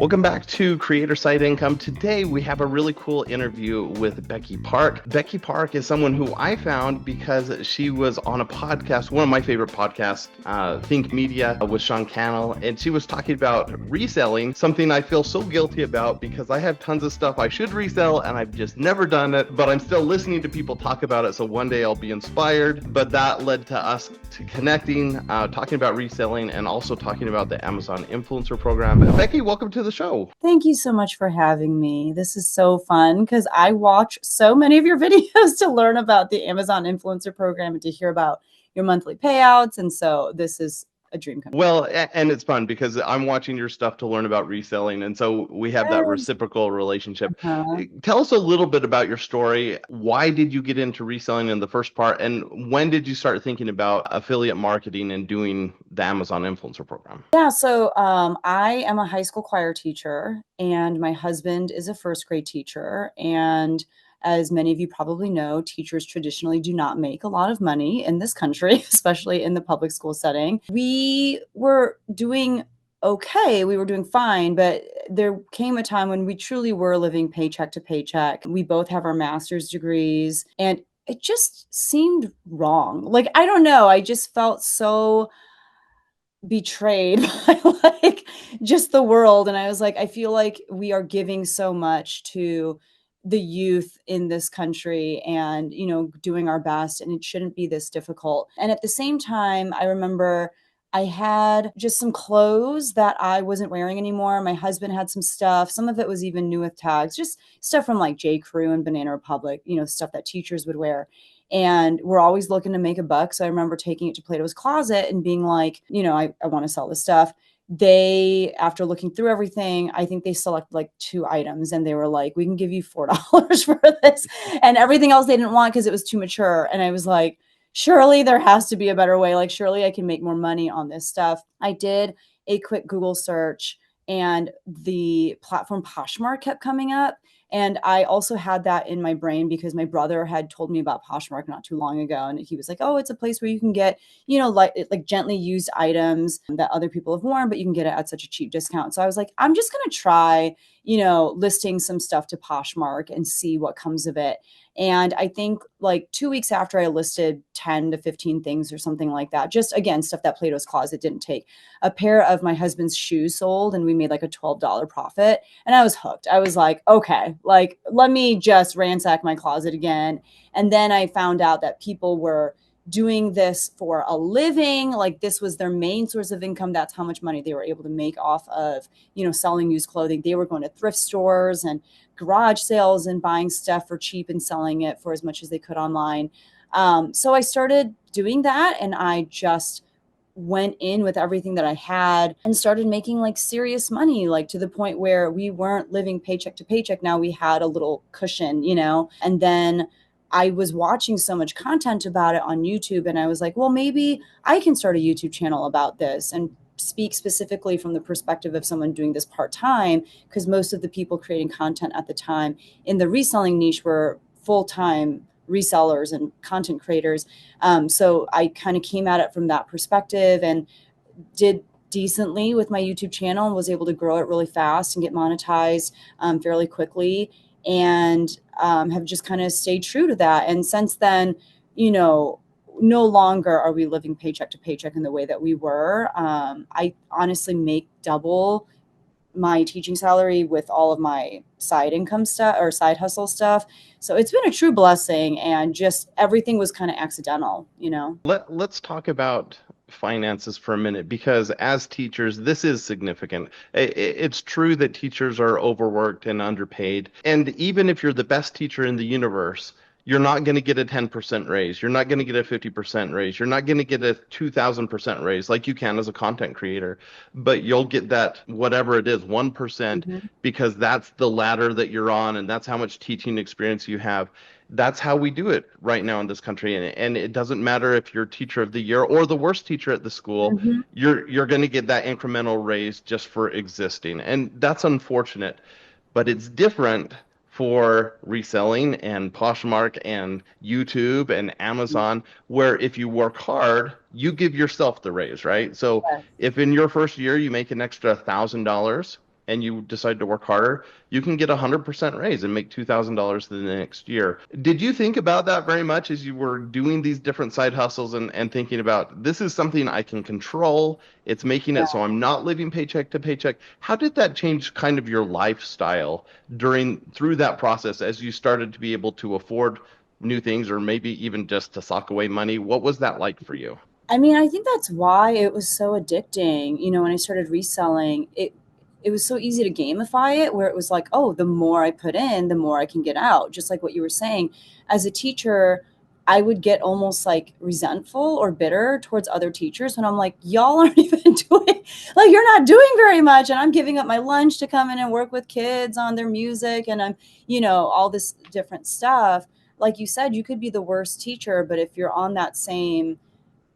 Welcome back to Creator Side Income. Today we have a really cool interview with Becky Park. Becky Park is someone who I found because she was on a podcast, one of my favorite podcasts, Think Media with Sean Cannell, and she was talking about reselling, something I feel so guilty about because I have tons of stuff I should resell and I've just never done it, but I'm still listening to people talk about it, so one day I'll be inspired. But that led to us to connecting, talking about reselling, and also talking about the Amazon Influencer Program. Becky, welcome to the show. Thank you so much for having me. This is so fun because I watch so many of your videos to learn about the Amazon Influencer Program and to hear about your monthly payouts. And so this is a dream come true. Well, and it's fun because I'm watching your stuff to learn about reselling. And so we have that reciprocal relationship. Tell us a little bit about your story. Why did you get into reselling in the first part? And when did you start thinking about affiliate marketing and doing the Amazon Influencer Program? Yeah, so I am a high school choir teacher, and my husband is a first grade teacher. And as many of you probably know, teachers traditionally do not make a lot of money in this country, especially in the public school setting. We were doing okay, we were doing fine, but there came a time when we truly were living paycheck to paycheck. We both have our master's degrees, and it just seemed wrong. Like, I don't know, I just felt so betrayed by like just the world. And I was like, I feel like we are giving so much to the youth in this country and, doing our best, and it shouldn't be this difficult. And at the same time, I remember I had just some clothes that I wasn't wearing anymore. My husband had some stuff. Some of it was even new with tags, just stuff from like J. Crew and Banana Republic, stuff that teachers would wear. And we're always looking to make a buck. So I remember taking it to Plato's Closet and being like, I want to sell this stuff. They, after looking through everything, I think they selected like 2 items, and they were like, we can give you $4 for this. And everything else they didn't want because it was too mature. And I was like, surely there has to be a better way. Like, surely I can make more money on this stuff. I did a quick Google search, and the platform Poshmark kept coming up. And I also had that in my brain because my brother had told me about Poshmark not too long ago. And he was like, oh, it's a place where you can get, like gently used items that other people have worn, but you can get it at such a cheap discount. So I was like, I'm just going to try, listing some stuff to Poshmark and see what comes of it. And I think like 2 weeks after I listed 10 to 15 things or something like that, just again, stuff that Plato's Closet didn't take, a pair of my husband's shoes sold, and we made like a $12 profit. And I was hooked. I was like, okay, like, let me just ransack my closet again. And then I found out that people were doing this for a living. Like, this was their main source of income. That's how much money they were able to make off of, selling used clothing. They were going to thrift stores and garage sales and buying stuff for cheap and selling it for as much as they could online. So I started doing that, and I just went in with everything that I had and started making like serious money, like to the point where we weren't living paycheck to paycheck. Now we had a little cushion, and then I was watching so much content about it on YouTube, and I was like, well, maybe I can start a YouTube channel about this and speak specifically from the perspective of someone doing this part-time, because most of the people creating content at the time in the reselling niche were full-time resellers and content creators. So I kind of came at it from that perspective and did decently with my YouTube channel and was able to grow it really fast and get monetized fairly quickly, and have just kind of stayed true to that. And since then, no longer are we living paycheck to paycheck in the way that we were. I honestly make double my teaching salary with all of my side income stuff or side hustle stuff. So it's been a true blessing, and just everything was kind of accidental, Let's talk about finances for a minute, because as teachers, this is significant. It's true that teachers are overworked and underpaid. And even if you're the best teacher in the universe, you're not going to get a 10% raise. You're not going to get a 50% raise. You're not going to get a 2,000% raise like you can as a content creator, but you'll get that, whatever it is, 1%, because that's the ladder that you're on, and that's how much teaching experience you have. That's how we do it right now in this country. And it doesn't matter if you're teacher of the year or the worst teacher at the school, you're going to get that incremental raise just for existing. And that's unfortunate, but it's different for reselling and Poshmark and YouTube and Amazon, where if you work hard, you give yourself the raise, right? So if in your first year you make an extra $1,000 and you decide to work harder, you can get a 100% raise and make $2,000 the next year. Did you think about that very much as you were doing these different side hustles and thinking about this is something I can control? It's making it so I'm not living paycheck to paycheck. How did that change kind of your lifestyle through that process as you started to be able to afford new things or maybe even just to sock away money? What was that like for you? I mean, I think that's why it was so addicting. When I started reselling, it was so easy to gamify it where it was like, oh, the more I put in, the more I can get out. Just like what you were saying. As a teacher, I would get almost like resentful or bitter towards other teachers when I'm like, y'all aren't even doing, like, you're not doing very much. And I'm giving up my lunch to come in and work with kids on their music. And I'm, all this different stuff. Like you said, you could be the worst teacher, but if you're on that same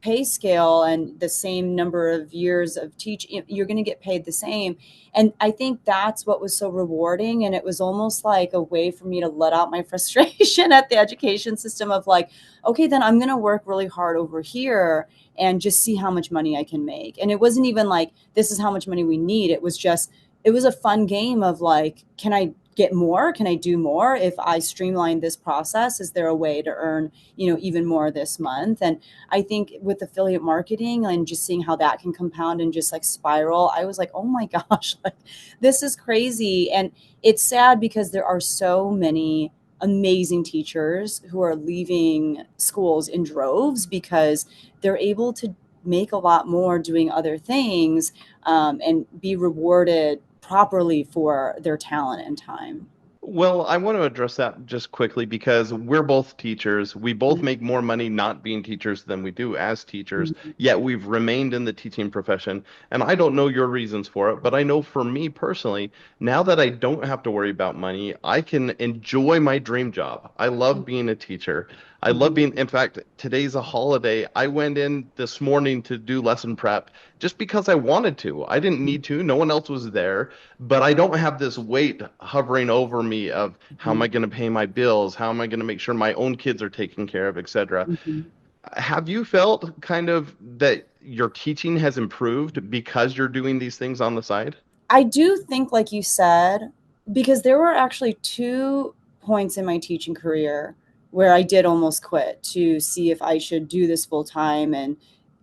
pay scale and the same number of years of teaching, you're going to get paid the same. And I think that's what was so rewarding. And it was almost like a way for me to let out my frustration at the education system of like, okay, then I'm going to work really hard over here and just see how much money I can make. And it wasn't even like, this is how much money we need. It was just, it was a fun game of like, can I get more? Can I do more? If I streamline this process, is there a way to earn, even more this month? And I think with affiliate marketing and just seeing how that can compound and just like spiral, I was like, oh my gosh, like this is crazy. And it's sad because there are so many amazing teachers who are leaving schools in droves because they're able to make a lot more doing other things, and be rewarded properly for their talent and time. Well, I want to address that just quickly because we're both teachers. We both make more money not being teachers than we do as teachers, Mhm. yet we've remained in the teaching profession. And I don't know your reasons for it, but I know for me personally, now that I don't have to worry about money, I can enjoy my dream job. I love being a teacher. I love Mhm. being, in fact, today's a holiday. I went in this morning to do lesson prep just because I wanted to. I didn't need to, no one else was there, but I don't have this weight hovering over me of how am Mhm. I going to pay my bills? How am I going to make sure my own kids are taken care of, etc. Mhm. Have you felt kind of that your teaching has improved because you're doing these things on the side? I do think, like you said, because there were actually two points in my teaching career where I did almost quit to see if I should do this full time and,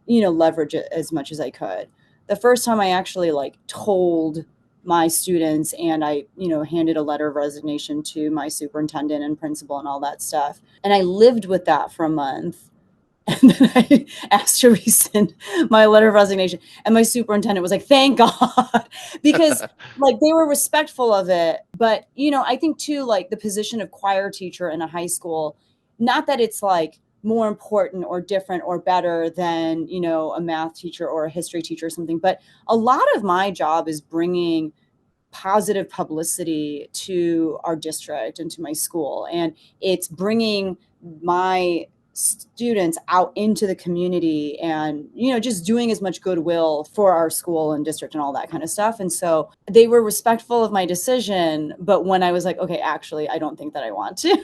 leverage it as much as I could. The first time I actually like told my students and I, handed a letter of resignation to my superintendent and principal and all that stuff. And I lived with that for a month. And then I asked to rescind my letter of resignation. And my superintendent was like, thank God, because like they were respectful of it. But, I think too, like the position of choir teacher in a high school, not that it's like more important or different or better than, a math teacher or a history teacher or something. But a lot of my job is bringing positive publicity to our district and to my school. And it's bringing my students out into the community and, just doing as much goodwill for our school and district and all that kind of stuff. And so they were respectful of my decision. But when I was like, okay, actually, I don't think that I want to,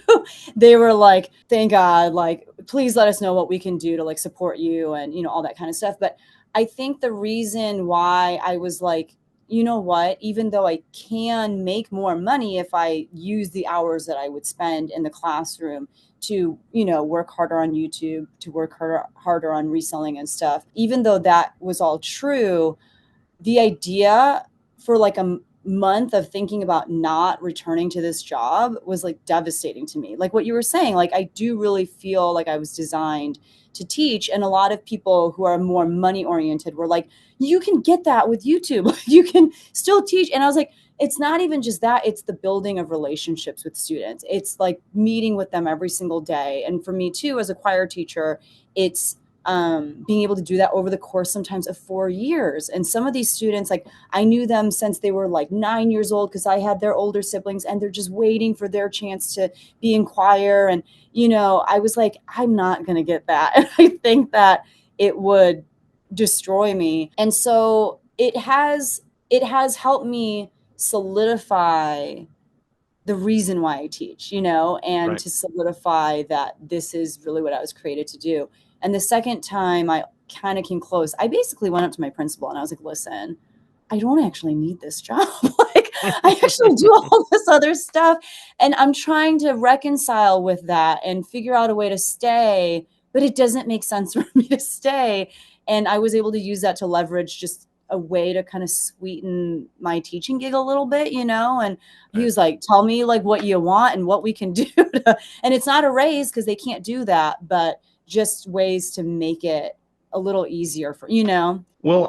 they were like, thank God, like, please let us know what we can do to like support you and, all that kind of stuff. But I think the reason why I was like, you know what, even though I can make more money if I use the hours that I would spend in the classroom to, work harder on YouTube, to work harder on reselling and stuff, even though that was all true, the idea for like a month of thinking about not returning to this job was like devastating to me. Like what you were saying, like I do really feel like I was designed to teach. And a lot of people who are more money oriented were like, you can get that with YouTube. You can still teach. And I was like, it's not even just that, it's the building of relationships with students. It's like meeting with them every single day. And for me too, as a choir teacher, it's being able to do that over the course sometimes of 4 years. And some of these students, like I knew them since they were like 9 years old because I had their older siblings and they're just waiting for their chance to be in choir. And, I was like, I'm not going to get that. And I think that it would destroy me. And so it has helped me solidify the reason why I teach, and Right. to solidify that this is really what I was created to do. And the second time I kind of came close, I basically went up to my principal and I was like, listen, I don't actually need this job. Like, I actually do all this other stuff. And I'm trying to reconcile with that and figure out a way to stay, but it doesn't make sense for me to stay. And I was able to use that to leverage just a way to kind of sweeten my teaching gig a little bit, and he Right. was like, tell me like what you want and what we can do and it's not a raise because they can't do that, but just ways to make it a little easier for. Well,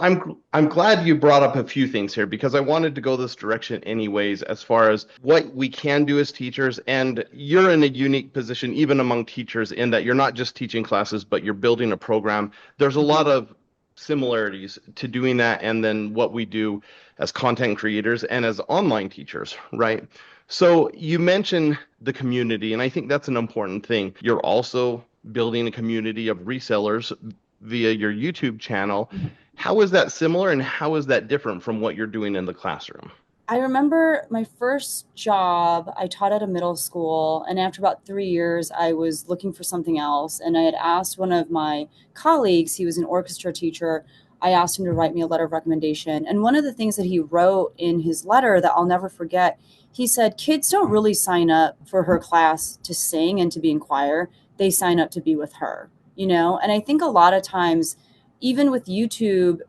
I'm glad you brought up a few things here because I wanted to go this direction anyways, as far as what we can do as teachers. And you're in a unique position, even among teachers, in that you're not just teaching classes, but you're building a program. There's a lot Mhm. of similarities to doing that and then what we do as content creators and as online teachers, right? So you mentioned the community, and I think that's an important thing. You're also building a community of resellers via your YouTube channel. How is that similar and how is that different from what you're doing in the classroom? I remember my first job, I taught at a middle school, and after about 3 years, I was looking for something else. And I had asked one of my colleagues, he was an orchestra teacher, I asked him to write me a letter of recommendation. And one of the things that he wrote in his letter that I'll never forget, he said, kids don't really sign up for her class to sing and to be in choir, they sign up to be with her. And I think a lot of times, even with YouTube,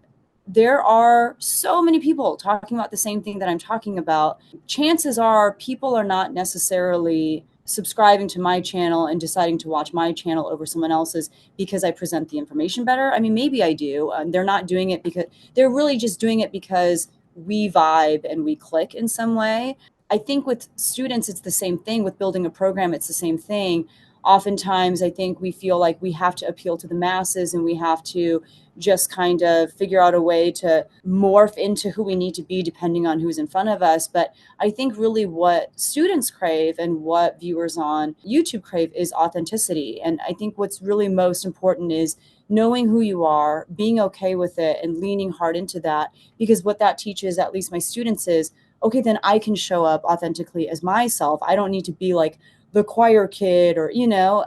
there are so many people talking about the same thing that I'm talking about. Chances are people are not necessarily subscribing to my channel and deciding to watch my channel over someone else's because I present the information better. I mean, maybe I do. They're not doing it because they're really just doing it because we vibe and we click in some way. I think with students, it's the same thing. With building a program, it's the same thing. Oftentimes, I think we feel like we have to appeal to the masses and we have to just kind of figure out a way to morph into who we need to be depending on who's in front of us. But I think really what students crave and what viewers on YouTube crave is authenticity. And I think what's really most important is knowing who you are, being okay with it, and leaning hard into that. Because what that teaches, at least my students, is okay, then I can show up authentically as myself. I don't need to be like the choir kid or,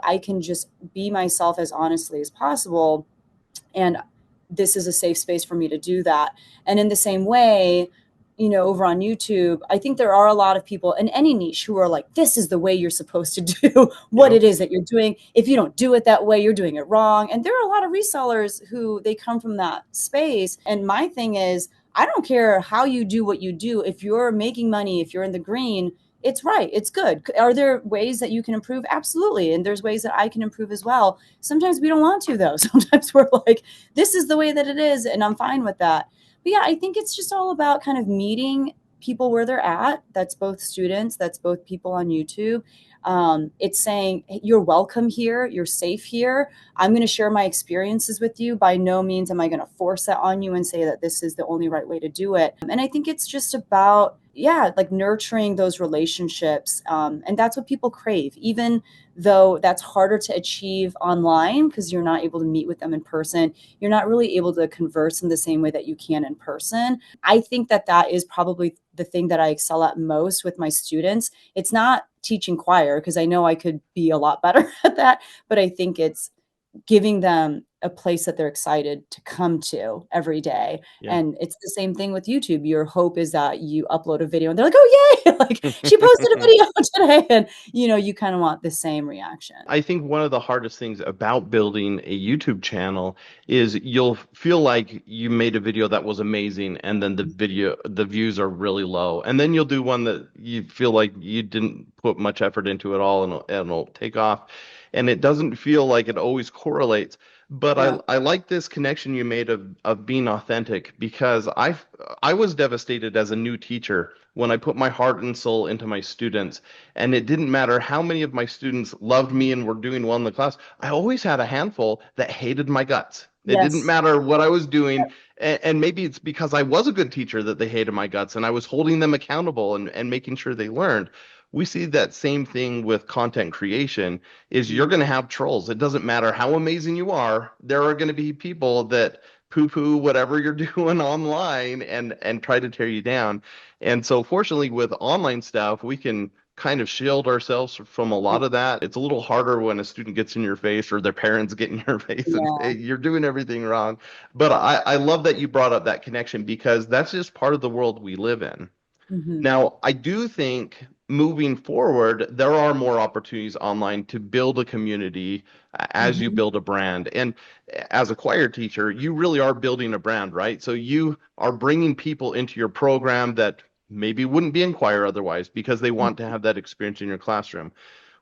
I can just be myself as honestly as possible. And this is a safe space for me to do that. And in the same way, over on YouTube, I think there are a lot of people in any niche who are like, this is the way you're supposed to do what Yeah. it is that you're doing. If you don't do it that way, you're doing it wrong. And there are a lot of resellers who they come from that space. And my thing is, I don't care how you do what you do. If you're making money, if you're in the green, it's right. It's good. Are there ways that you can improve? Absolutely. And there's ways that I can improve as well. Sometimes we don't want to, though. Sometimes we're like, this is the way that it is, and I'm fine with that. But yeah, I think it's just all about kind of meeting people where they're at. That's both students, that's both people on YouTube. It's saying, hey, you're welcome here, you're safe here. I'm going to share my experiences with you. By no means am I going to force that on you and say that this is the only right way to do it. And I think it's just about, yeah, like nurturing those relationships. And that's what people crave, even though that's harder to achieve online because you're not able to meet with them in person. You're not really able to converse in the same way that you can in person. I think that that is probably the thing that I excel at most with my students. It's not teaching choir because I know I could be a lot better at that, but I think it's giving them a place that they're excited to come to every day. Yeah. And it's the same thing with YouTube. Your hope is that you upload a video and they're like, oh, yay, like she posted a video today. And, you kind of want the same reaction. I think one of the hardest things about building a YouTube channel is you'll feel like you made a video that was amazing and then the views are really low. And then you'll do one that you feel like you didn't put much effort into at all and it'll take off. And it doesn't feel like it always correlates. But Yeah. I like this connection you made of being authentic because I was devastated as a new teacher when I put my heart and soul into my students. And it didn't matter how many of my students loved me and were doing well in the class. I always had a handful that hated my guts. It didn't Yes. matter what I was doing. And maybe it's because I was a good teacher that they hated my guts and I was holding them accountable and making sure they learned. We see that same thing with content creation is you're going to have trolls. It doesn't matter how amazing you are. There are going to be people that poo-poo whatever you're doing online and try to tear you down. And so fortunately with online stuff, we can kind of shield ourselves from a lot of that. It's a little harder when a student gets in your face or their parents get in your face and Yeah. say you're doing everything wrong. But I love that you brought up that connection because that's just part of the world we live in. Hmm. Now, I do think moving forward, there are more opportunities online to build a community as you Hmm. build a brand. And as a choir teacher, you really are building a brand, right? So you are bringing people into your program that maybe wouldn't be in choir otherwise because they want to have that experience in your classroom.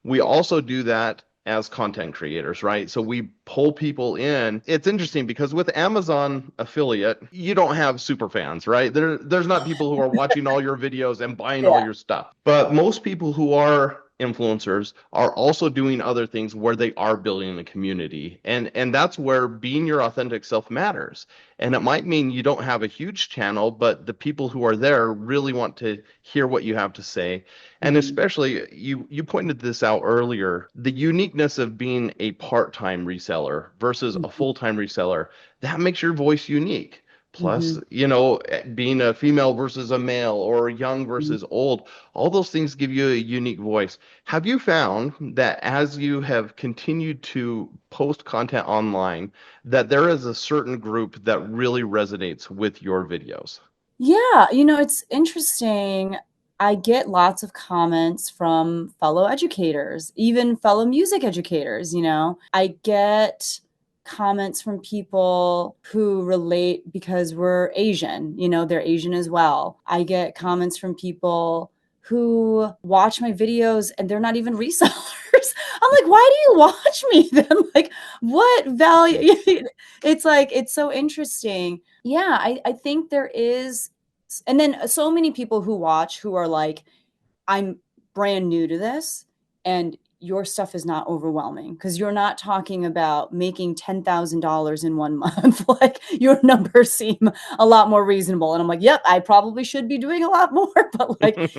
We also do that as content creators, right? So we pull people in. It's interesting because with Amazon affiliate, you don't have super fans, right? There's not people who are watching all your videos and buying all Yeah. your stuff. But most people who are influencers are also doing other things where they are building a community. And that's where being your authentic self matters. And it might mean you don't have a huge channel, but the people who are there really want to hear what you have to say. And Hmm. especially, you pointed this out earlier, the uniqueness of being a part-time reseller versus a Hmm. full-time reseller, that makes your voice unique. Plus, Hmm. being a female versus a male or young versus old, all those things give you a unique voice. Have you found that as you have continued to post content online, that there is a certain group that really resonates with your videos? Yeah, it's interesting. I get lots of comments from fellow educators, even fellow music educators. I get comments from people who relate because we're Asian, they're Asian as well. I get comments from people who watch my videos and they're not even resellers. I'm like, why do you watch me then? Like, what value? It's like, it's so interesting. Yeah, I think there is, and then so many people who watch who are like, I'm brand new to this, and your stuff is not overwhelming because you're not talking about making $10,000 in 1 month. Like, your numbers seem a lot more reasonable. And I'm like, yep, I probably should be doing a lot more, but like,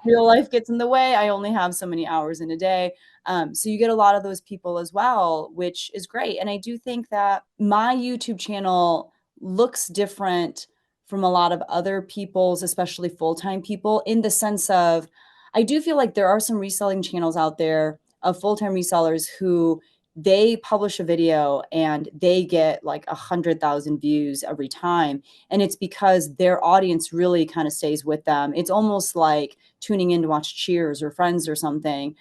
real life gets in the way. I only have so many hours in a day. So you get a lot of those people as well, which is great. And I do think that my YouTube channel looks different from a lot of other people's, especially full-time people, in the sense of, I do feel like there are some reselling channels out there of full-time resellers who they publish a video and they get like 100,000 views every time. And it's because their audience really kind of stays with them. It's almost like tuning in to watch Cheers or Friends or something,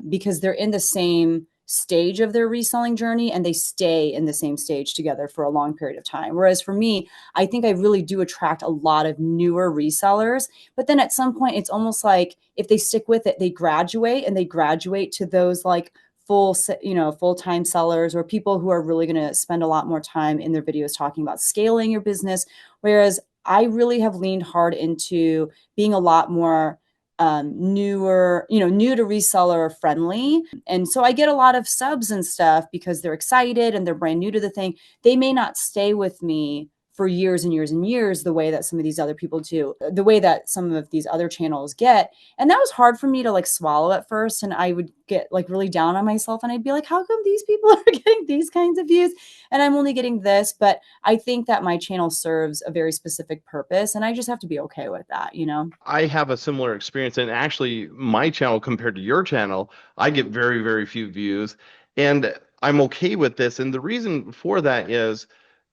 because they're in the same stage of their reselling journey and they stay in the same stage together for a long period of time. Whereas for me, I think I really do attract a lot of newer resellers, but then at some point, it's almost like if they stick with it, they graduate and they graduate to those like full-time sellers or people who are really going to spend a lot more time in their videos talking about scaling your business. Whereas I really have leaned hard into being a lot more newer, new to reseller friendly. And so I get a lot of subs and stuff because they're excited and they're brand new to the thing. They may not stay with me for years and years and years the way that some of these other people do, the way that some of these other channels get. And that was hard for me to like swallow at first. And I would get like really down on myself and I'd be like, how come these people are getting these kinds of views and I'm only getting this? But I think that my channel serves a very specific purpose and I just have to be okay with that. I have a similar experience, and actually, my channel compared to your channel, I get very, very few views, and I'm okay with this. And the reason for that is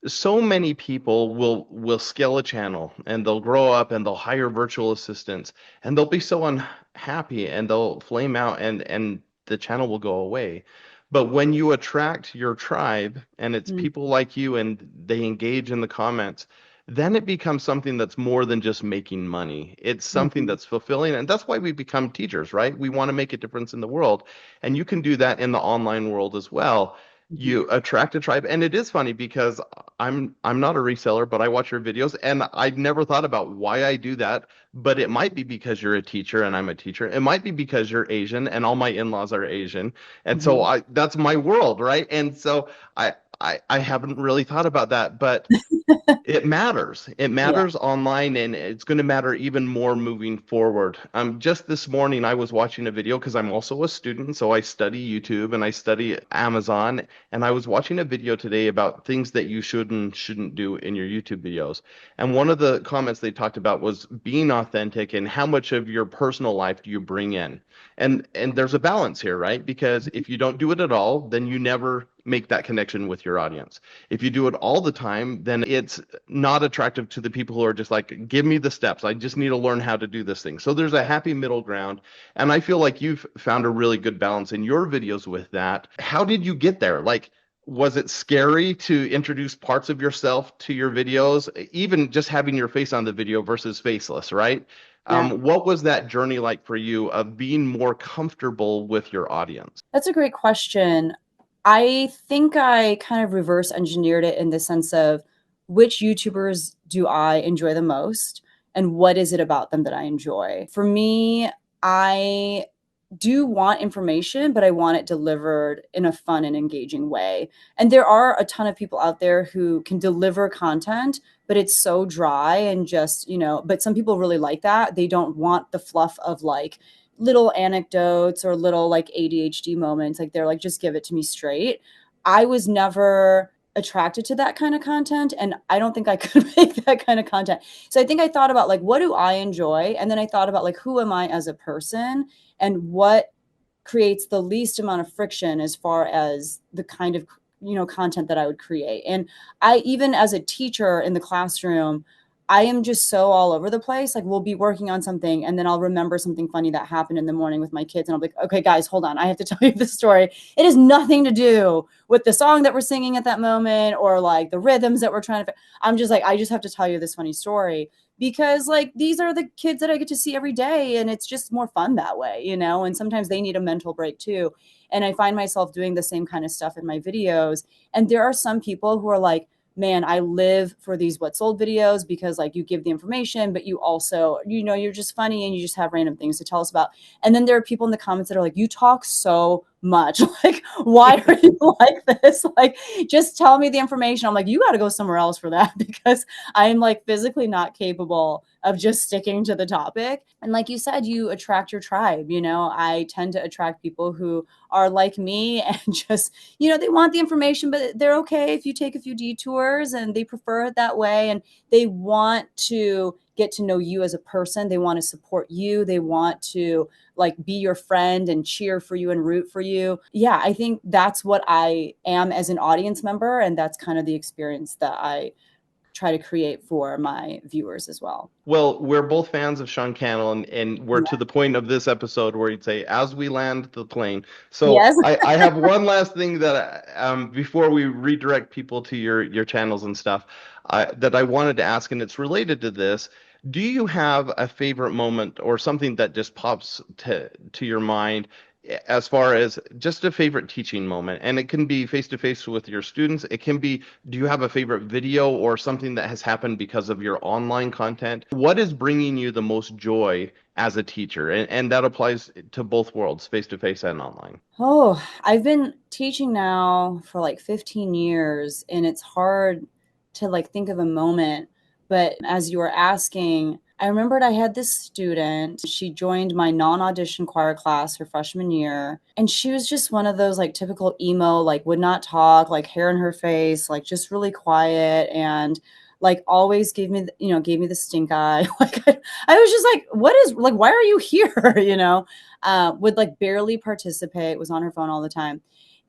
so many people will scale a channel and they'll grow up and they'll hire virtual assistants and they'll be so unhappy and they'll flame out and the channel will go away. But when you attract your tribe and it's Mm-hmm. people like you and they engage in the comments, then it becomes something that's more than just making money. It's something Mm-hmm. that's fulfilling. And that's why we become teachers, right? We want to make a difference in the world. And you can do that in the online world as well. Mm-hmm. You attract a tribe. And it is funny because I'm not a reseller, but I watch your videos and I've never thought about why I do that. But it might be because you're a teacher and I'm a teacher. It might be because you're Asian and all my in-laws are Asian. And so Mm-hmm. I that's my world, right? And so I haven't really thought about that, but it matters. It Yeah. matters online, and it's going to matter even more moving forward. Just this morning, I was watching a video because I'm also a student, so I study YouTube and I study Amazon. And I was watching a video today about things that you should and shouldn't do in your YouTube videos. And one of the comments they talked about was being authentic and how much of your personal life do you bring in. And there's a balance here, right? Because if you don't do it at all, then you never make that connection with your audience. If you do it all the time, then it's not attractive to the people who are just like, give me the steps. I just need to learn how to do this thing. So there's a happy middle ground. And I feel like you've found a really good balance in your videos with that. How did you get there? Like, was it scary to introduce parts of yourself to your videos, even just having your face on the video versus faceless, right? Yeah. What was that journey like for you of being more comfortable with your audience? That's a great question. I think I kind of reverse engineered it in the sense of which YouTubers do I enjoy the most and what is it about them that I enjoy? For me, I do want information, but I want it delivered in a fun and engaging way. And there are a ton of people out there who can deliver content, but it's so dry and just, but some people really like that. They don't want the fluff of like little anecdotes or little like ADHD moments. Like they're like, just give it to me straight. I was never attracted to that kind of content, and I don't think I could make that kind of content. So I think I thought about like, what do I enjoy? And then I thought about like, who am I as a person and what creates the least amount of friction as far as the kind of content that I would create. And I, even as a teacher in the classroom, I am just so all over the place. Like we'll be working on something and then I'll remember something funny that happened in the morning with my kids and I'll be like, okay, guys, hold on. I have to tell you this story. It has nothing to do with the song that we're singing at that moment or like the rhythms that we're trying to, I'm just like, I just have to tell you this funny story because like these are the kids that I get to see every day and it's just more fun that way, and sometimes they need a mental break too. And I find myself doing the same kind of stuff in my videos. And there are some people who are like, man, I live for these what sold videos because like you give the information, but you also, you're just funny and you just have random things to tell us about. And then there are people in the comments that are like, you talk so much. Like, why are you like this? Like, just tell me the information. I'm like, you got to go somewhere else for that because I'm like physically not capable of just sticking to the topic. And like you said, you attract your tribe. I tend to attract people who are like me and just, they want the information, but they're okay if you take a few detours and they prefer it that way. And they want to get to know you as a person. They want to support you. They want to like be your friend and cheer for you and root for you. Yeah, I think that's what I am as an audience member. And that's kind of the experience that I try to create for my viewers as well. Well, we're both fans of Sean Cannell, and we're to Yeah. the point of this episode where he'd say, "As we land the plane." So Yes. I have one last thing that before we redirect people to your channels and stuff, that I wanted to ask, and it's related to this. Do you have a favorite moment or something that just pops to your mind as far as just a favorite teaching moment? And it can be face to face with your students. It can be, do you have a favorite video or something that has happened because of your online content? What is bringing you the most joy as a teacher? And that applies to both worlds, face to face and online. Oh, I've been teaching now for like 15 years and it's hard to like think of a moment. But as you were asking, I remembered I had this student. She joined my non-audition choir class her freshman year. And she was just one of those like typical emo, like would not talk, like hair in her face, like just really quiet and like always gave me the stink eye. Like I was just like, what is like, why are you here? Would like barely participate, was on her phone all the time.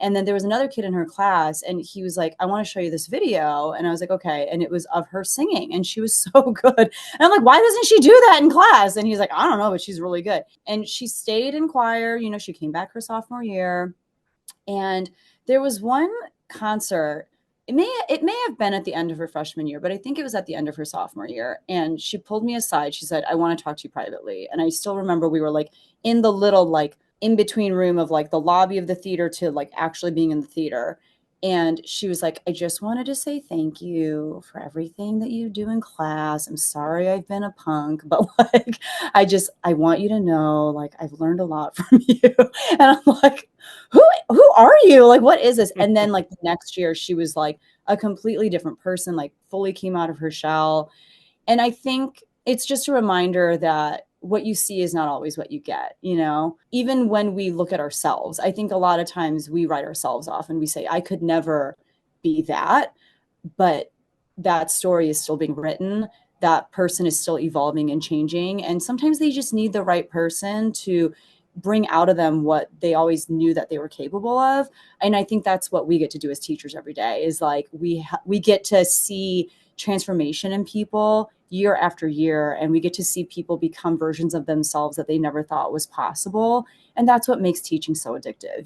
And then there was another kid in her class, and he was like, I want to show you this video. And I was like, okay. And it was of her singing, and she was so good. And I'm like, why doesn't she do that in class? And he's like, I don't know, but she's really good. And she stayed in choir. She came back her sophomore year. And there was one concert. It may have been at the end of her freshman year, but I think it was at the end of her sophomore year. And she pulled me aside. She said, I want to talk to you privately. And I still remember we were like in the little like in between room of like the lobby of the theater to like actually being in the theater. And she was like, I just wanted to say thank you for everything that you do in class. I'm sorry I've been a punk, but like, I want you to know, like, I've learned a lot from you. And I'm like, who are you? Like, what is this? And then like the next year, she was like a completely different person, like fully came out of her shell. And I think it's just a reminder that what you see is not always what you get, even when we look at ourselves. I think a lot of times we write ourselves off and we say, I could never be that. But that story is still being written. That person is still evolving and changing. And sometimes they just need the right person to bring out of them what they always knew that they were capable of. And I think that's what we get to do as teachers every day, is like we get to see transformation in people year after year, and we get to see people become versions of themselves that they never thought was possible. And that's what makes teaching so addictive,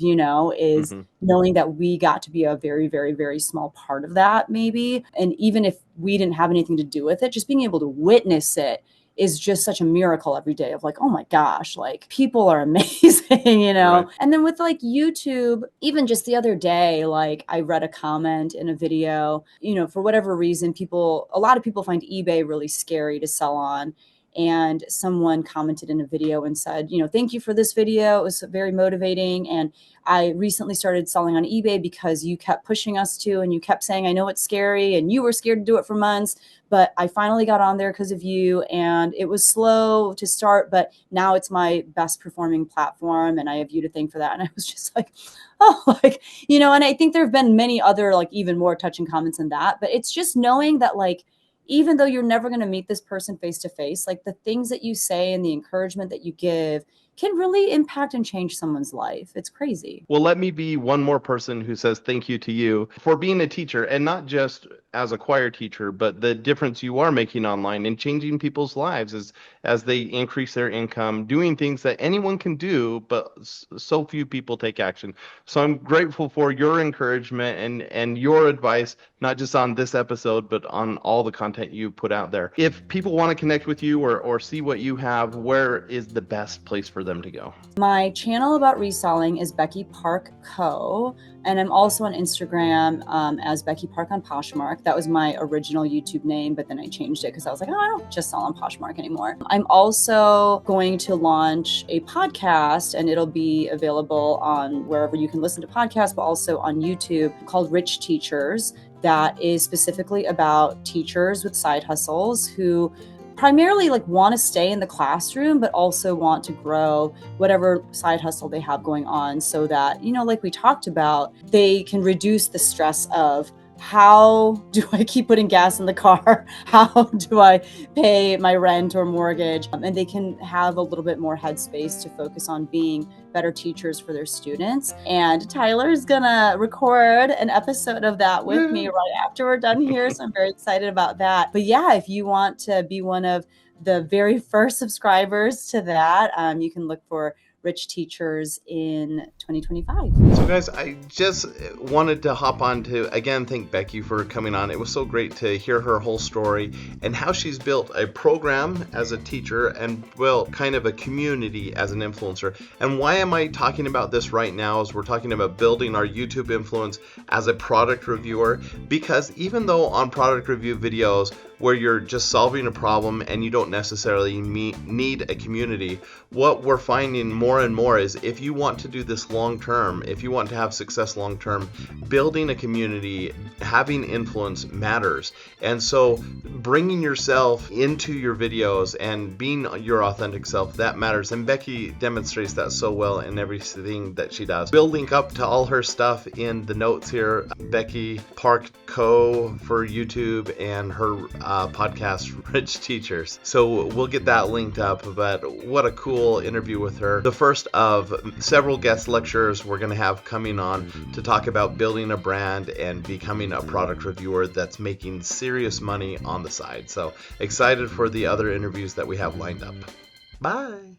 is Hmm. knowing that we got to be a very, very, very small part of that, maybe. And even if we didn't have anything to do with it, just being able to witness it is just such a miracle every day, of like, oh my gosh, like people are amazing, Right. And then with like YouTube, even just the other day, like I read a comment in a video, for whatever reason, a lot of people find eBay really scary to sell on. And someone commented in a video and said, thank you for this video. It was very motivating. And I recently started selling on eBay because you kept pushing us to, and you kept saying, I know it's scary, and you were scared to do it for months, but I finally got on there because of you, and it was slow to start, but now it's my best performing platform, and I have you to thank for that. And I was just like, oh, like, and I think there have been many other, like, even more touching comments than that, but it's just knowing that, like, even though you're never going to meet this person face to face, like the things that you say and the encouragement that you give can really impact and change someone's life. It's crazy. Well, let me be one more person who says thank you to you for being a teacher, and not just as a choir teacher, but the difference you are making online and changing people's lives as they increase their income, doing things that anyone can do, but so few people take action. So I'm grateful for your encouragement and your advice, not just on this episode, but on all the content you put out there. If people want to connect with you or see what you have, where is the best place for them to go? My channel about reselling is Becky Park Co. And I'm also on Instagram as Becky Park on Poshmark. That was my original YouTube name, but then I changed it because I was like, oh, I don't just sell on Poshmark anymore. I'm also going to launch a podcast, and it'll be available on wherever you can listen to podcasts, but also on YouTube, called Rich Teachers. That is specifically about teachers with side hustles who primarily like want to stay in the classroom, but also want to grow whatever side hustle they have going on, so that, like we talked about, they can reduce the stress of, how do I keep putting gas in the car? How do I pay my rent or mortgage? And they can have a little bit more headspace to focus on being better teachers for their students. And Tyler's gonna record an episode of that with me right after we're done here. So I'm very excited about that. But yeah, if you want to be one of the very first subscribers to that, you can look for Rich Teachers in 2025. So guys, I just wanted to hop on to again thank Becky for coming on. It was so great to hear her whole story and how she's built a program as a teacher and built kind of a community as an influencer. And why am I talking about this right now is we're talking about building our YouTube influence as a product reviewer, because even though on product review videos where you're just solving a problem and you don't necessarily need a community, what we're finding more and more is if you want to do this long term, if you want to have success long term, building a community, having influence matters. And so bringing yourself into your videos and being your authentic self, that matters. And Becky demonstrates that so well in everything that she does. We'll link up to all her stuff in the notes here. Becky Park Co. for YouTube and her podcast, Rich Teachers. So we'll get that linked up, but what a cool interview with her. The first of several guest lecturers we're going to have coming on to talk about building a brand and becoming a product reviewer that's making serious money on the side. So excited for the other interviews that we have lined up. Bye.